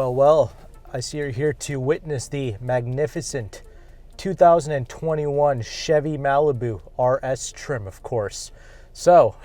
Well, I see you're here to witness the magnificent 2021 Chevy Malibu RS trim, of course. So,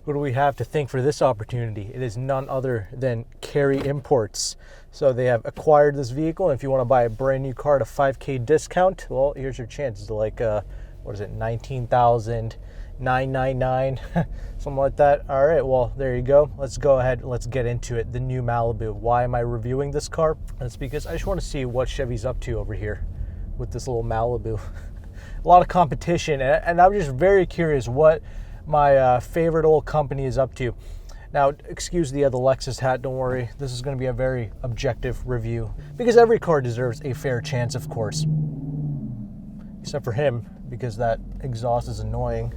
who do we have to thank for this opportunity? It is none other than Cary Imports. So they have acquired this vehicle, and if you want to buy a brand new car at a $5,000 discount, well, here's your chance. It's like, what is it, $19,999, something like that. All right, well, there you go. Let's go ahead, let's get into it. The new Malibu. Why am I reviewing this car? That's because I just want to see what Chevy's up to over here with this little Malibu. A lot of competition, and I'm just very curious what my favorite old company is up to. Now, excuse the Lexus hat, don't worry. This is going to be a very objective review because every car deserves a fair chance, of course. Except for him, because that exhaust is annoying.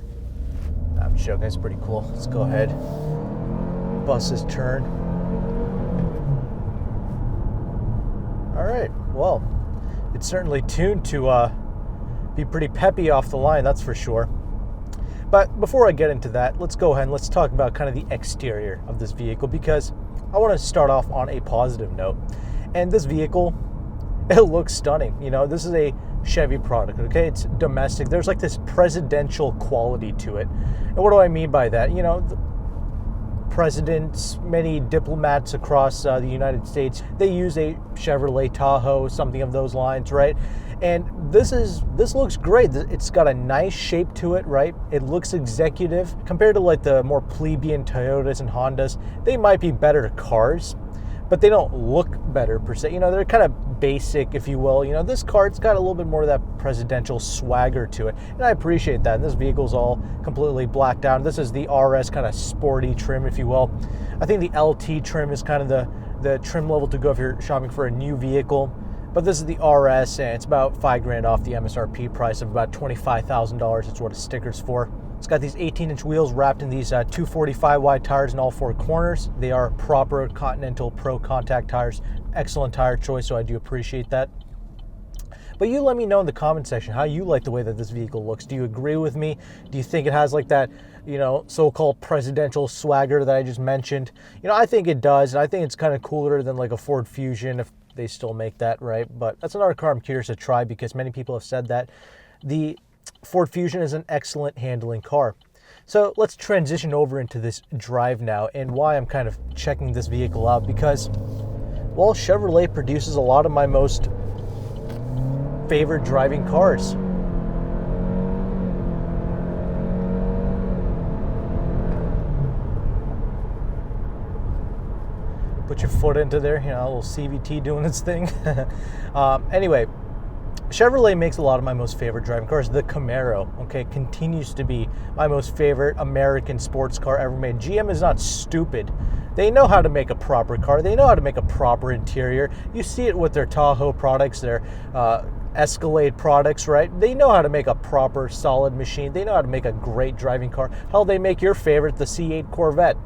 I'm joking, it's pretty cool. Let's go ahead, bust this turn. All right, well, it's certainly tuned to be pretty peppy off the line, that's for sure. But before I get into that, let's go ahead and let's talk about kind of the exterior of this vehicle, because I want to start off on a positive note. And this vehicle, it looks stunning. You know, this is a Chevy product, okay? It's domestic. There's like this presidential quality to it. And what do I mean by that? You know, the presidents, many diplomats across the United States, they use a Chevrolet Tahoe, something of those lines, right? And this looks great. It's got a nice shape to it, right? It looks executive compared to like the more plebeian Toyotas and Hondas. They might be better cars, but they don't look better per se. You know, they're kind of basic, if you will. You know, this car, it's got a little bit more of that presidential swagger to it, and I appreciate that. And this vehicle's all completely blacked out. This is the RS kind of sporty trim, if you will. I think the LT trim is kind of the trim level to go if you're shopping for a new vehicle. But this is the RS, and it's about $5,000 off the MSRP price of about $25,000. It's what a sticker's for. It's got these 18-inch wheels wrapped in these 245 wide tires in all four corners. They are proper Continental Pro contact tires. Excellent tire choice, so I do appreciate that. But you let me know in the comment section how you like the way that this vehicle looks. Do you agree with me? Do you think it has like that, you know, so-called presidential swagger that I just mentioned? You know, I think it does, and I think it's kind of cooler than like a Ford Fusion, if they still make that, right? But that's another car I'm curious to try, because many people have said that the Ford Fusion is an excellent handling car. So let's transition over into this drive now, and why I'm kind of checking this vehicle out, because, well, Chevrolet produces a lot of my most favorite driving cars. Put your foot into there, you know, a little CVT doing its thing. Anyway, Chevrolet makes a lot of my most favorite driving cars. The Camaro, okay, continues to be my most favorite American sports car ever made. GM is not stupid. They know how to make a proper car. They know how to make a proper interior. You see it with their Tahoe products, their Escalade products, right? They know how to make a proper, solid machine. They know how to make a great driving car. Hell, they make your favorite, the C8 Corvette.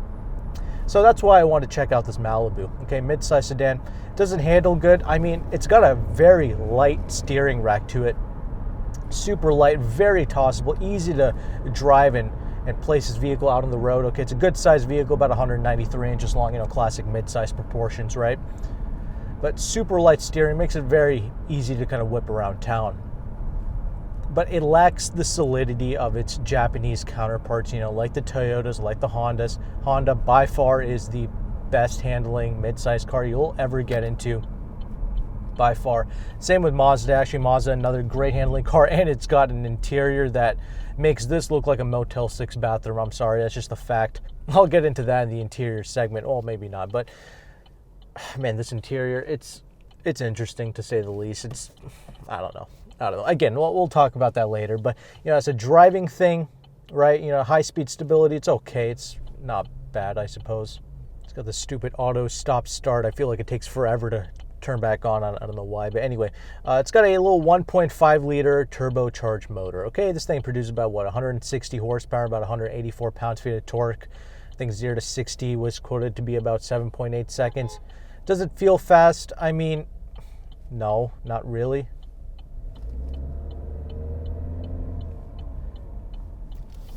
So that's why I want to check out this Malibu. Okay, mid-size sedan. Does it handle good? I mean, it's got a very light steering rack to it. Super light, very tossable, easy to drive and place this vehicle out on the road. Okay, it's a good-sized vehicle, about 193 inches long, you know, classic mid-size proportions, right? But super light steering makes it very easy to kind of whip around town. But it lacks the solidity of its Japanese counterparts, you know, like the Toyotas, like the Hondas. Honda by far is the best handling mid-size car you'll ever get into, by far. Same with Mazda. Actually, Mazda, another great handling car, and it's got an interior that makes this look like a Motel 6 bathroom. I'm sorry, that's just a fact. I'll get into that in the interior segment. Well, maybe not, but man, this interior, it's interesting to say the least. It's, I don't know. Again, we'll talk about that later. But, you know, it's a driving thing, right? You know, high-speed stability, it's okay. It's not bad, I suppose. It's got the stupid auto stop-start. I feel like it takes forever to turn back on. I don't know why. But anyway, it's got a little 1.5-liter turbocharged motor. Okay, this thing produces about, what, 160 horsepower, about 184 pounds-feet of torque. I think 0 to 60 was quoted to be about 7.8 seconds. Does it feel fast? I mean, no, not really.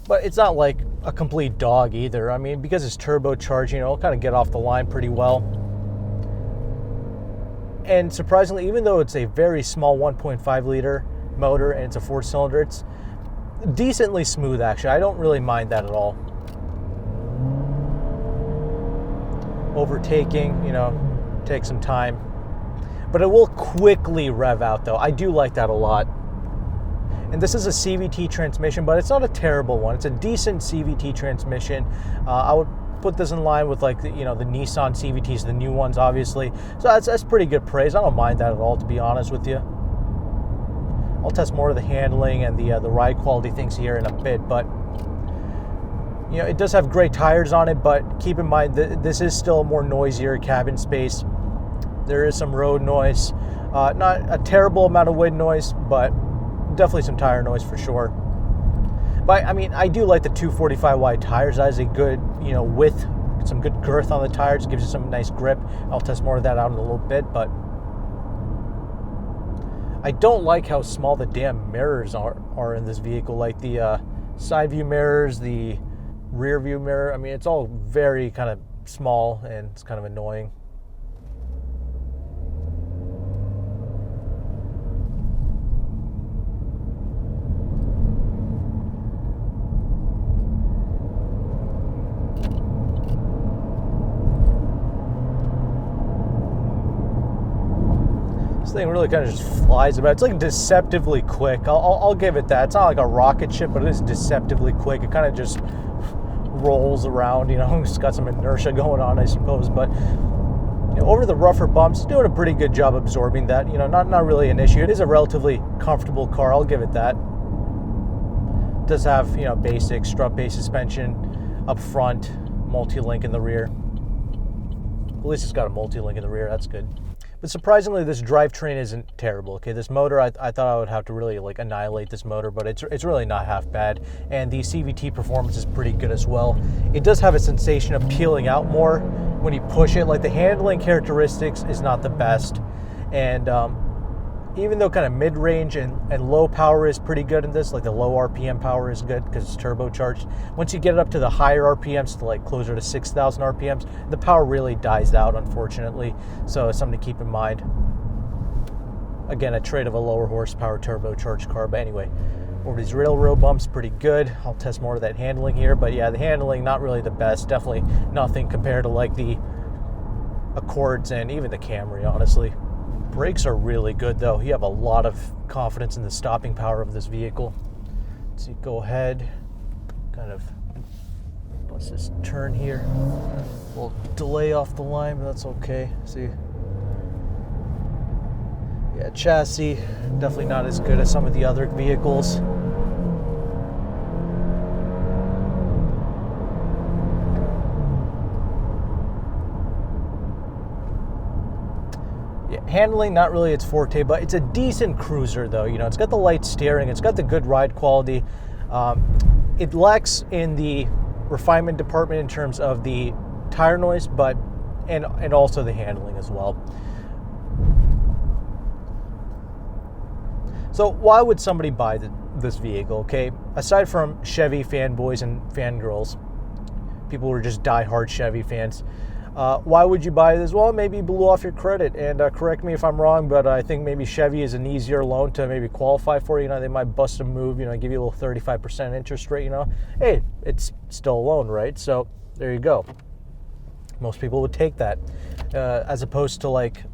But it's not like a complete dog either. I mean, because it's turbocharged, you know, it'll kind of get off the line pretty well. And surprisingly, even though it's a very small 1.5 liter motor and it's a 4-cylinder, it's decently smooth actually. I don't really mind that at all. Overtaking, you know, takes some time. But it will quickly rev out though. I do like that a lot. And this is a CVT transmission, but it's not a terrible one. It's a decent CVT transmission. I would put this in line with like the Nissan CVTs, the new ones, obviously. So that's pretty good praise. I don't mind that at all, to be honest with you. I'll test more of the handling and the ride quality things here in a bit, but you know, it does have great tires on it. But keep in mind that this is still a more noisier cabin space. There is some road noise, not a terrible amount of wind noise, but definitely some tire noise for sure. But I mean, I do like the 245 wide tires. That is a good, you know, width, some good girth on the tires. Gives you some nice grip. I'll test more of that out in a little bit, but I don't like how small the damn mirrors are in this vehicle. Like the side view mirrors, the rear view mirror. I mean, it's all very kind of small and it's kind of annoying. This thing really kind of just flies about. It's like deceptively quick. I'll give it that. It's not like a rocket ship, but it is deceptively quick. It kind of just rolls around, you know. It's got some inertia going on, I suppose. But you know, over the rougher bumps, doing a pretty good job absorbing that. You know, not really an issue. It is a relatively comfortable car. I'll give it that. It does have, you know, basic strut-based suspension up front, multi-link in the rear. At least it's got a multi-link in the rear. That's good. But surprisingly, this drivetrain isn't terrible. Okay, this motor, I thought I would have to really like annihilate this motor, but it's really not half bad. And the CVT performance is pretty good as well. It does have a sensation of peeling out more when you push it. Like the handling characteristics is not the best. And even though kind of mid-range and low power is pretty good in this, like the low RPM power is good because it's turbocharged. Once you get it up to the higher RPMs, to like closer to 6,000 RPMs, the power really dies out, unfortunately. So it's something to keep in mind. Again, a trait of a lower horsepower turbocharged car. But anyway, over these railroad bumps, pretty good. I'll test more of that handling here. But yeah, the handling, not really the best. Definitely nothing compared to like the Accords and even the Camry, honestly. Brakes are really good though. You have a lot of confidence in the stopping power of this vehicle. Let's see, go ahead, kind of bust this turn here. We'll delay off the line, but that's okay. See, yeah, chassis definitely not as good as some of the other vehicles. Handling, not really its forte, but it's a decent cruiser though. You know, it's got the light steering, it's got the good ride quality. It lacks in the refinement department in terms of the tire noise, but and also the handling as well. So why would somebody buy this vehicle? Okay, aside from Chevy fanboys and fangirls, people who are just diehard Chevy fans. Why would you buy this? Well, maybe you blew off your credit, and correct me if I'm wrong, but I think maybe Chevy is an easier loan to maybe qualify for. You know, they might bust a move, you know, give you a little 35% interest rate, you know. Hey, it's still a loan, right? So there you go. Most people would take that, as opposed to like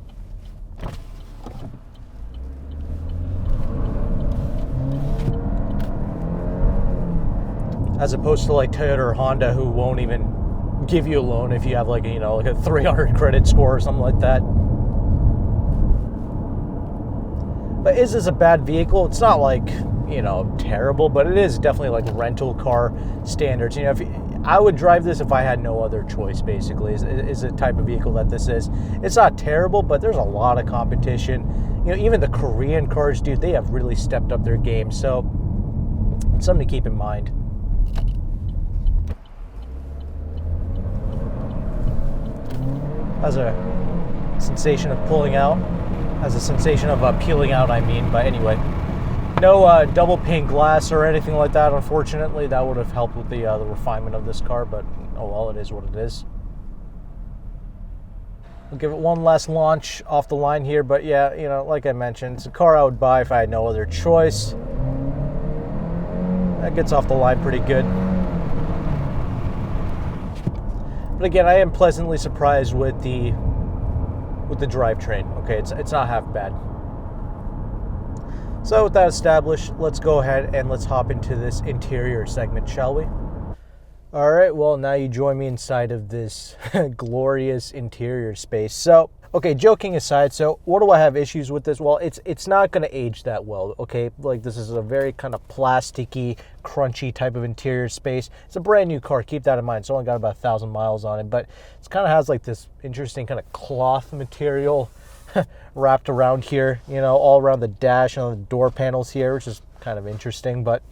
Toyota or Honda, who won't even give you a loan if you have like a 300 credit score or something like that. But is this a bad vehicle? It's not like, you know, terrible, but it is definitely like rental car standards. You know, I would drive this if I had no other choice, basically, is the type of vehicle that this is. It's not terrible, but there's a lot of competition. You know, even the Korean cars, dude, they have really stepped up their game. So something to keep in mind. Has a sensation of pulling out. Has a sensation of peeling out, I mean. But anyway, no double pane glass or anything like that, unfortunately. That would have helped with the refinement of this car, but oh well, it is what it is. We'll give it one last launch off the line here, but yeah, you know, like I mentioned, it's a car I would buy if I had no other choice. That gets off the line pretty good. But again, I am pleasantly surprised with the drivetrain. Okay, it's not half bad. So with that established, let's go ahead and let's hop into this interior segment, shall we? All right, well, now you join me inside of this glorious interior space. So, okay, joking aside, so what do I have issues with this? Well, it's not going to age that well, okay? Like, this is a very kind of plasticky, crunchy type of interior space. It's a brand new car, keep that in mind. It's only got about 1,000 miles on it, but it kind of has like this interesting kind of cloth material wrapped around here, you know, all around the dash and on the door panels here, which is kind of interesting. But,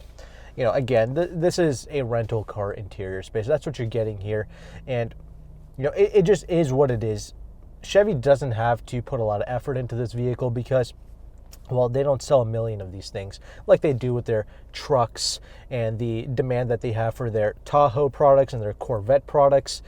you know, again, this is a rental car interior space. That's what you're getting here. And, you know, it just is what it is. Chevy doesn't have to put a lot of effort into this vehicle because, well, they don't sell a million of these things like they do with their trucks and the demand that they have for their Tahoe products and their Corvette products.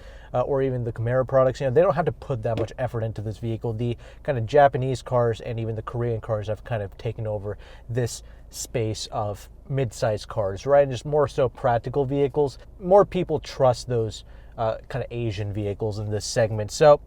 Or even the Camaro products. You know, they don't have to put that much effort into this vehicle. The kind of Japanese cars and even the Korean cars have kind of taken over this space of mid-sized cars, right? And just more so practical vehicles. More people trust those kind of Asian vehicles in this segment. So,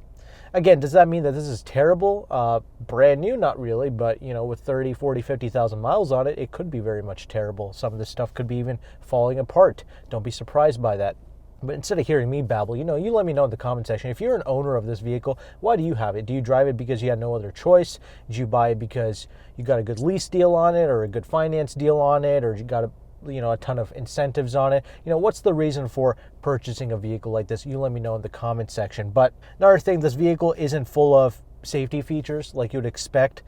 again, does that mean that this is terrible? Brand new? Not really, but, you know, with 30, 40, 50,000 miles on it, it could be very much terrible. Some of this stuff could be even falling apart. Don't be surprised by that. But instead of hearing me babble, you know, you let me know in the comment section. If you're an owner of this vehicle, why do you have it? Do you drive it because you had no other choice? Did you buy it because you got a good lease deal on it or a good finance deal on it, or you got a ton of incentives on it? You know, what's the reason for purchasing a vehicle like this? You let me know in the comment section. But another thing, this vehicle isn't full of safety features like you would expect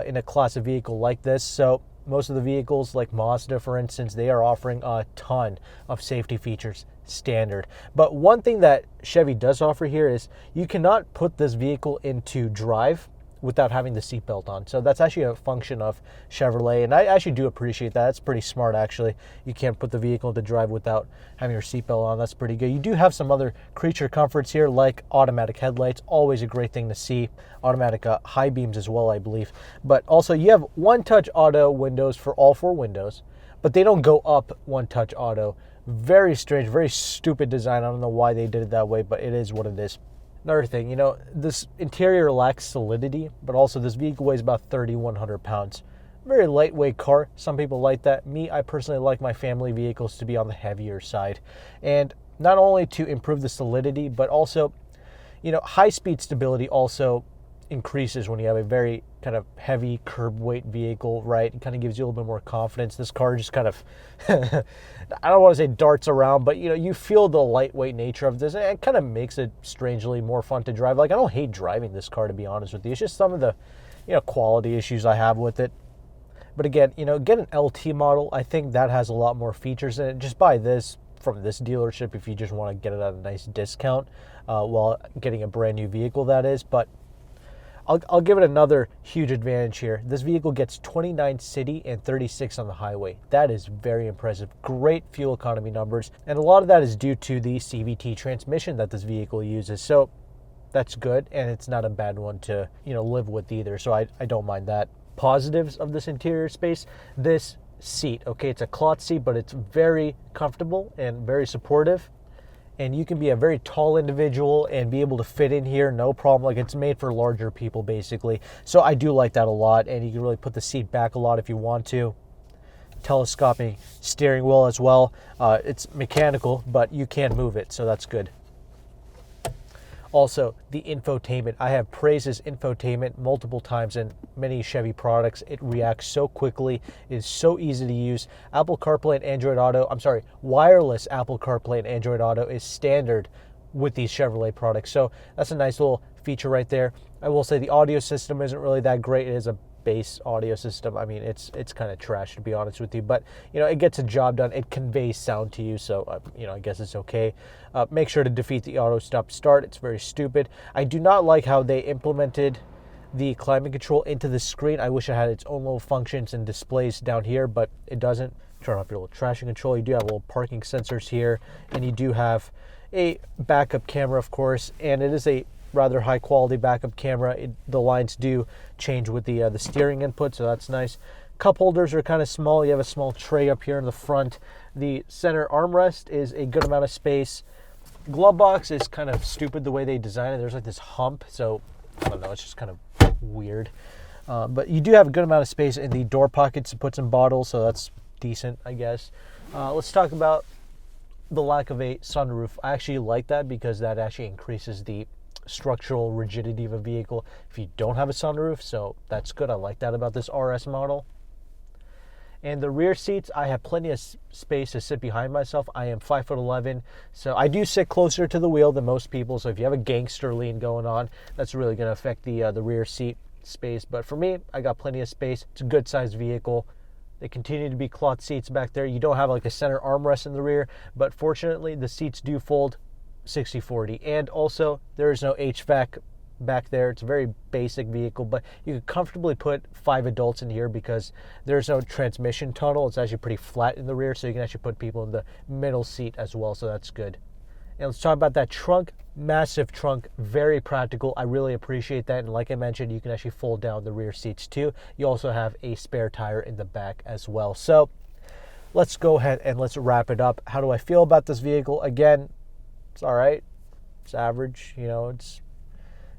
in a class of vehicle like this. So most of the vehicles like Mazda, for instance, they are offering a ton of safety features standard. But one thing that Chevy does offer here is you cannot put this vehicle into drive without having the seatbelt on. So that's actually a function of Chevrolet, and I actually do appreciate that. It's pretty smart, actually. You can't put the vehicle into drive without having your seatbelt on. That's pretty good. You do have some other creature comforts here, like automatic headlights, always a great thing to see. Automatic high beams as well, I believe. But also, you have one-touch auto windows for all four windows, but they don't go up one-touch auto. Very strange, very stupid design. I don't know why they did it that way, but it is what it is. Another thing, you know, this interior lacks solidity, but also this vehicle weighs about 3,100 pounds. Very lightweight car. Some people like that. Me, I personally like my family vehicles to be on the heavier side. And not only to improve the solidity, but also, you know, high-speed stability also increases when you have a very kind of heavy curb weight vehicle, right? It kind of gives you a little bit more confidence. This car just kind of, I don't want to say darts around, but, you know, you feel the lightweight nature of this, and it kind of makes it strangely more fun to drive. Like, I don't hate driving this car, to be honest with you. It's just some of the, you know, quality issues I have with it. But again, you know, get an LT model. I think that has a lot more features in it. Just buy this from this dealership if you just want to get it at a nice discount while getting a brand new vehicle, that is. But I'll give it another huge advantage here. This vehicle gets 29 city and 36 on the highway. That is very impressive. Great fuel economy numbers. And a lot of that is due to the CVT transmission that this vehicle uses. So that's good, and it's not a bad one to, you know, live with either. So I don't mind that. Positives of this interior space, this seat. Okay, it's a cloth seat, but it's very comfortable and very supportive. And you can be a very tall individual and be able to fit in here, no problem. Like, it's made for larger people, basically. So I do like that a lot, and you can really put the seat back a lot if you want to. Telescoping steering wheel as well. It's mechanical, but you can move it, so that's good. Also, the infotainment. I have praised this infotainment multiple times in many Chevy products. It reacts so quickly. It is so easy to use. Apple CarPlay and Android Auto, wireless Apple CarPlay and Android Auto is standard with these Chevrolet products. So that's a nice little feature right there. I will say the audio system isn't really that great. It is a base audio system. I mean, it's kind of trash, to be honest with you, but, you know, it gets a job done. It conveys sound to you, so you know, I guess it's okay. Make sure to defeat the auto stop start. It's very stupid. I do not like how they implemented the climate control into the screen. I wish it had its own little functions and displays down here, but it doesn't. Turn off your little traction control. You do have little parking sensors here, and you do have a backup camera, of course, and it is a rather high quality backup camera. The lines do change with the steering input, so that's nice. Cup holders are kind of small. You have a small tray up here in the front. The center armrest is a good amount of space. Glove box is kind of stupid the way they design it. There's like this hump, so I don't know, it's just kind of weird. But you do have a good amount of space in the door pockets to put some bottles, so that's decent, I guess. Let's talk about the lack of a sunroof. I actually like that because that actually increases the structural rigidity of a vehicle if you don't have a sunroof, so that's good. I like that about this RS model. And the rear seats, I have plenty of space to sit behind myself. I am 5'11", so I do sit closer to the wheel than most people. So if you have a gangster lean going on, that's really going to affect the rear seat space. But for me, I got plenty of space. It's a good sized vehicle. They continue to be cloth seats back there. You don't have like a center armrest in the rear, but fortunately the seats do fold 60/40. And also there is no HVAC back there. It's a very basic vehicle, but you could comfortably put 5 adults in here because there's no transmission tunnel. It's actually pretty flat in the rear, so you can actually put people in the middle seat as well, so that's good. And let's talk about that trunk. Massive trunk, very practical. I really appreciate that. And like I mentioned, you can actually fold down the rear seats too. You also have a spare tire in the back as well. So let's go ahead and let's wrap it up. How do I feel about this vehicle? Again, it's all right. It's average. You know, it's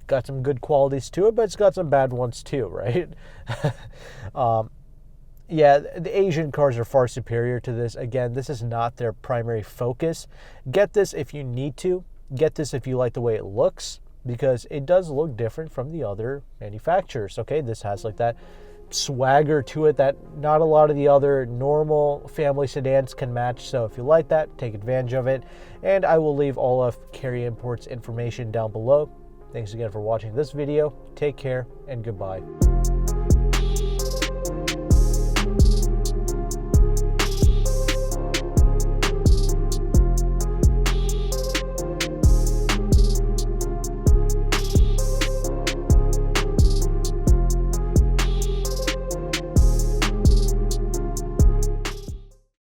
got some good qualities to it, but it's got some bad ones too, right? Yeah, the Asian cars are far superior to this. Again, this is not their primary focus. Get this if you need to. Get this if you like the way it looks, because it does look different from the other manufacturers, okay? This has like that swagger to it that not a lot of the other normal family sedans can match. So if you like that, take advantage of it. And I will leave all of Cary Imports information down below. Thanks again for watching this video. Take care and goodbye.